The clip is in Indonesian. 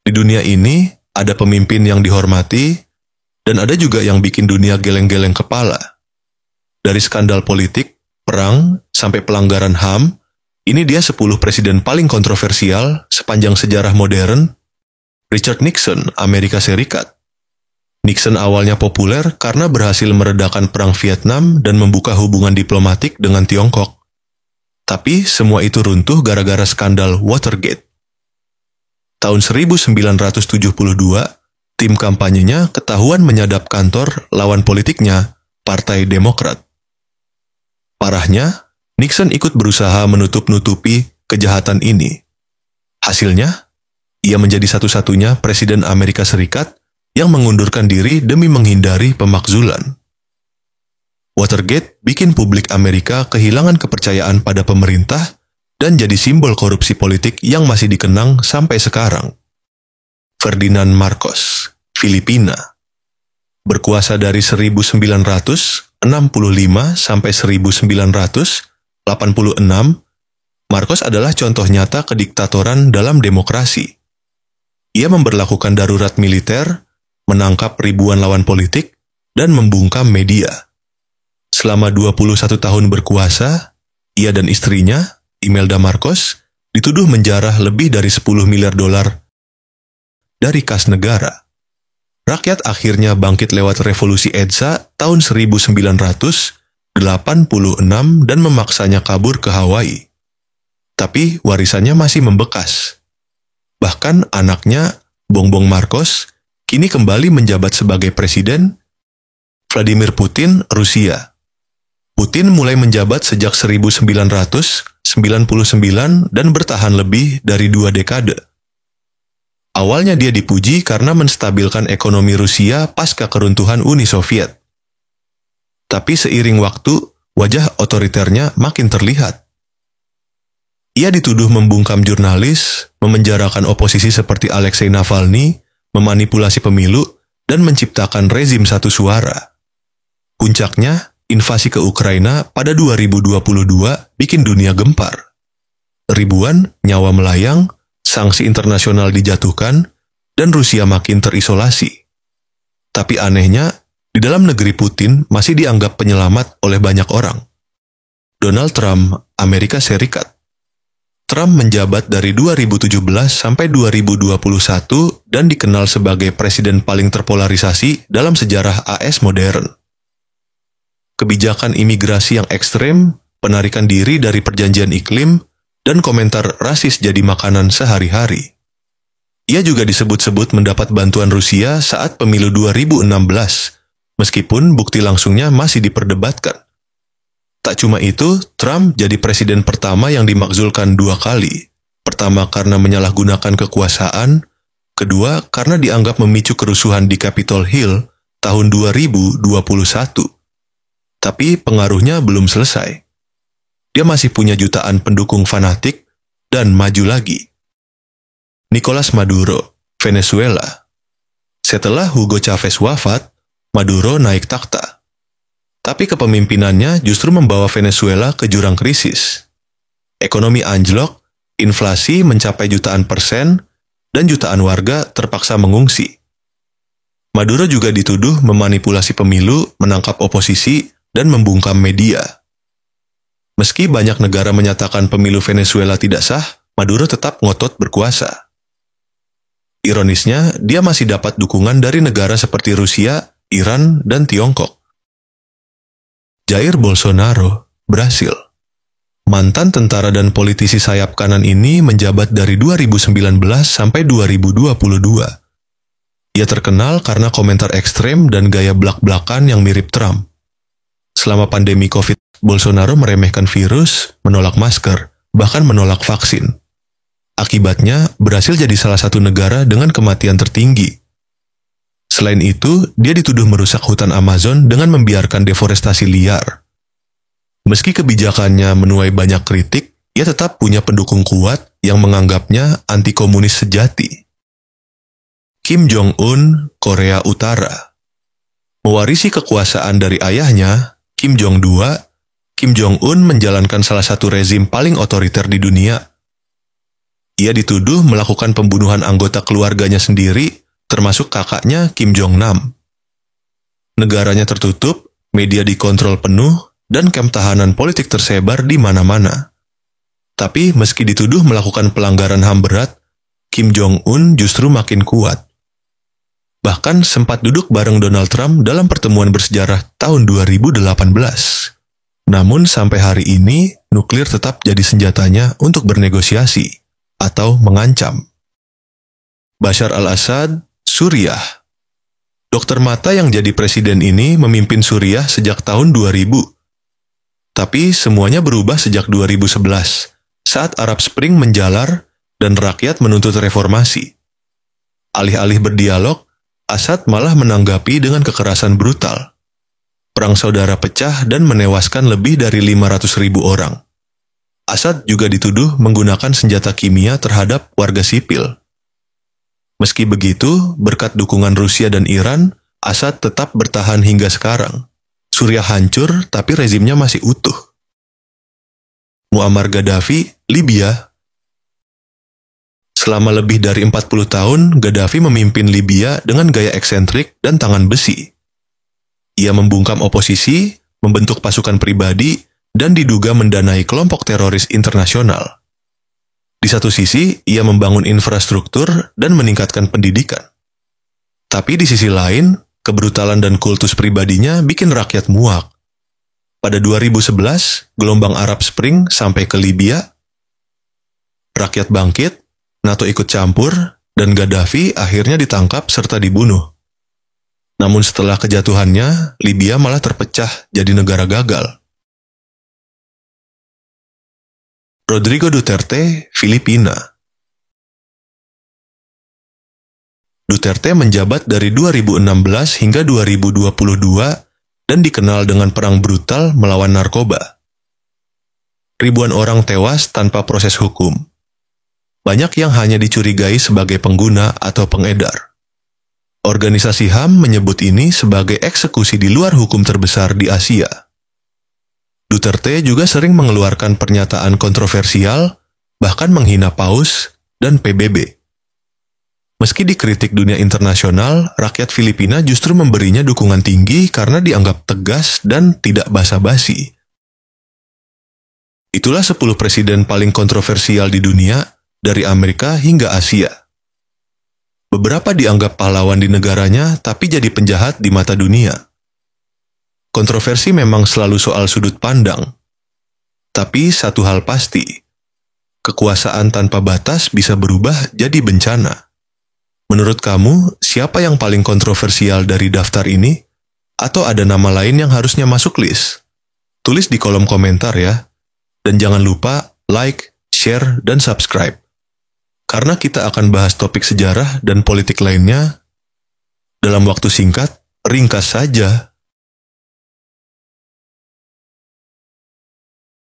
Di dunia ini, ada pemimpin yang dihormati, dan ada juga yang bikin dunia geleng-geleng kepala. Dari skandal politik, perang, sampai pelanggaran HAM, ini dia 10 presiden paling kontroversial sepanjang sejarah modern. Richard Nixon, Amerika Serikat. Nixon awalnya populer karena berhasil meredakan perang Vietnam dan membuka hubungan diplomatik dengan Tiongkok. Tapi semua itu runtuh gara-gara skandal Watergate. Tahun 1972, tim kampanyenya ketahuan menyadap kantor lawan politiknya, Partai Demokrat. Parahnya, Nixon ikut berusaha menutup-nutupi kejahatan ini. Hasilnya, ia menjadi satu-satunya presiden Amerika Serikat yang mengundurkan diri demi menghindari pemakzulan. Watergate bikin publik Amerika kehilangan kepercayaan pada pemerintah dan jadi simbol korupsi politik yang masih dikenang sampai sekarang. Ferdinand Marcos, Filipina. Berkuasa dari 1965 sampai 1986, Marcos adalah contoh nyata kediktatoran dalam demokrasi. Ia memberlakukan darurat militer, menangkap ribuan lawan politik, dan membungkam media. Selama 21 tahun berkuasa, ia dan istrinya, Imelda Marcos, dituduh menjarah lebih dari 10 miliar dolar dari kas negara. Rakyat akhirnya bangkit lewat revolusi EDSA tahun 1986 dan memaksanya kabur ke Hawaii. Tapi warisannya masih membekas. Bahkan anaknya, Bongbong Marcos, kini kembali menjabat sebagai presiden. Vladimir Putin, Rusia. Putin mulai menjabat sejak 1999 dan bertahan lebih dari 2 dekade. Awalnya dia dipuji karena menstabilkan ekonomi Rusia pasca keruntuhan Uni Soviet. Tapi seiring waktu, wajah otoriternya makin terlihat. Ia dituduh membungkam jurnalis, memenjarakan oposisi seperti Alexei Navalny, memanipulasi pemilu, dan menciptakan rezim satu suara. Puncaknya, invasi ke Ukraina pada 2022 bikin dunia gempar. Ribuan nyawa melayang, sanksi internasional dijatuhkan, dan Rusia makin terisolasi. Tapi anehnya, di dalam negeri Putin masih dianggap penyelamat oleh banyak orang. Donald Trump, Amerika Serikat. Trump menjabat dari 2017 sampai 2021 dan dikenal sebagai presiden paling terpolarisasi dalam sejarah AS modern. Kebijakan imigrasi yang ekstrem, penarikan diri dari perjanjian iklim, dan komentar rasis jadi makanan sehari-hari. Ia juga disebut-sebut mendapat bantuan Rusia saat pemilu 2016, meskipun bukti langsungnya masih diperdebatkan. Tak cuma itu, Trump jadi presiden pertama yang dimakzulkan 2 kali. Pertama karena menyalahgunakan kekuasaan, kedua karena dianggap memicu kerusuhan di Capitol Hill tahun 2021. Tapi pengaruhnya belum selesai. Dia masih punya jutaan pendukung fanatik dan maju lagi. Nicolas Maduro, Venezuela. Setelah Hugo Chavez wafat, Maduro naik takhta. Tapi kepemimpinannya justru membawa Venezuela ke jurang krisis. Ekonomi anjlok, inflasi mencapai jutaan %, dan jutaan warga terpaksa mengungsi. Maduro juga dituduh memanipulasi pemilu, menangkap oposisi, dan membungkam media. Meski banyak negara menyatakan pemilu Venezuela tidak sah, Maduro tetap ngotot berkuasa. Ironisnya, dia masih dapat dukungan dari negara seperti Rusia, Iran, dan Tiongkok. Jair Bolsonaro, Brasil. Mantan tentara dan politisi sayap kanan ini menjabat dari 2019 sampai 2022. Ia terkenal karena komentar ekstrem dan gaya blak-blakan yang mirip Trump. Selama pandemi COVID, Bolsonaro meremehkan virus, menolak masker, bahkan menolak vaksin. Akibatnya, Brasil jadi salah satu negara dengan kematian tertinggi. Selain itu, dia dituduh merusak hutan Amazon dengan membiarkan deforestasi liar. Meski kebijakannya menuai banyak kritik, ia tetap punya pendukung kuat yang menganggapnya anti-komunis sejati. Kim Jong-un, Korea Utara. Mewarisi kekuasaan dari ayahnya, Kim Jong II, Kim Jong-un menjalankan salah satu rezim paling otoriter di dunia. Ia dituduh melakukan pembunuhan anggota keluarganya sendiri, termasuk kakaknya Kim Jong-nam. Negaranya tertutup, media dikontrol penuh, dan kamp tahanan politik tersebar di mana-mana. Tapi meski dituduh melakukan pelanggaran HAM berat, Kim Jong-un justru makin kuat. Bahkan sempat duduk bareng Donald Trump dalam pertemuan bersejarah tahun 2018. Namun sampai hari ini, nuklir tetap jadi senjatanya untuk bernegosiasi atau mengancam. Bashar al-Assad, Suriah. Dokter mata yang jadi presiden ini memimpin Suriah sejak tahun 2000. Tapi semuanya berubah sejak 2011, saat Arab Spring menjalar dan rakyat menuntut reformasi. Alih-alih berdialog, Assad malah menanggapi dengan kekerasan brutal. Perang saudara pecah dan menewaskan lebih dari 500.000 orang. Assad juga dituduh menggunakan senjata kimia terhadap warga sipil. Meski begitu, berkat dukungan Rusia dan Iran, Assad tetap bertahan hingga sekarang. Suriah hancur, tapi rezimnya masih utuh. Muammar Gaddafi, Libya. Selama lebih dari 40 tahun, Gaddafi memimpin Libya dengan gaya eksentrik dan tangan besi. Ia membungkam oposisi, membentuk pasukan pribadi, dan diduga mendanai kelompok teroris internasional. Di satu sisi, ia membangun infrastruktur dan meningkatkan pendidikan. Tapi di sisi lain, kebrutalan dan kultus pribadinya bikin rakyat muak. Pada 2011, gelombang Arab Spring sampai ke Libya. Rakyat bangkit, NATO ikut campur, dan Gaddafi akhirnya ditangkap serta dibunuh. Namun setelah kejatuhannya, Libya malah terpecah jadi negara gagal. Rodrigo Duterte, Filipina. Duterte menjabat dari 2016 hingga 2022 dan dikenal dengan perang brutal melawan narkoba. Ribuan orang tewas tanpa proses hukum. Banyak yang hanya dicurigai sebagai pengguna atau pengedar. Organisasi HAM menyebut ini sebagai eksekusi di luar hukum terbesar di Asia. Duterte juga sering mengeluarkan pernyataan kontroversial, bahkan menghina PAUS dan PBB. Meski dikritik dunia internasional, rakyat Filipina justru memberinya dukungan tinggi karena dianggap tegas dan tidak basa-basi. Itulah 10 presiden paling kontroversial di dunia, dari Amerika hingga Asia. Beberapa dianggap pahlawan di negaranya, tapi jadi penjahat di mata dunia. Kontroversi memang selalu soal sudut pandang. Tapi satu hal pasti, kekuasaan tanpa batas bisa berubah jadi bencana. Menurut kamu, siapa yang paling kontroversial dari daftar ini? Atau ada nama lain yang harusnya masuk list? Tulis di kolom komentar ya. Dan jangan lupa like, share, dan subscribe. Karena kita akan bahas topik sejarah dan politik lainnya dalam waktu singkat, ringkas saja.